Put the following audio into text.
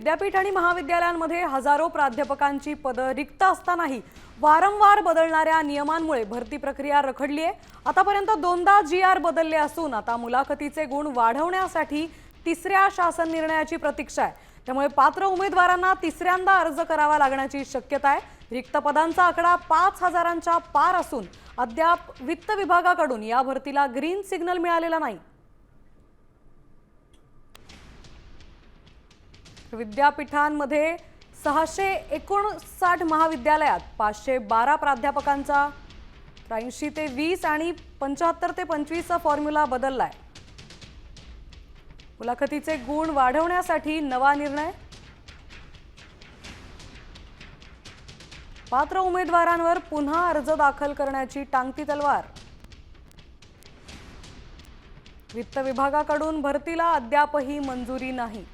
विद्यापीठ आणि महाविद्यालयांमध्ये हजारो प्राध्यापकांची पदं रिक्त असतानाही वारंवार बदलणाऱ्या नियमांमुळे भरती प्रक्रिया रखडली आहे। आतापर्यंत दोनदा GR बदलले असून आता मुलाखतीचे गुण वाढवण्यासाठी तिसऱ्या शासन निर्णयाची प्रतीक्षा आहे। त्यामुळे पात्र उमेदवारांना तिसऱ्यांदा अर्ज करावा लागण्याची शक्यता आहे। रिक्त पदांचा आकडा 5000च्या पार असून अद्याप वित्त विभागाकडून या भरतीला ग्रीन सिग्नल मिळालेला नाही। विद्यापीठांमध्ये 659 महाविद्यालयात 512 प्राध्यापकांचा 83 ते 20 आणि 75 ते 25 चा फॉर्म्युला बदललाय। मुलाखतीचे गुण वाढवण्यासाठी नवा निर्णय। पात्र उमेदवारांवर पुन्हा अर्ज दाखल करण्याची टांगती तलवार। वित्त विभागाकडून भरतीला अद्यापही मंजुरी नाही।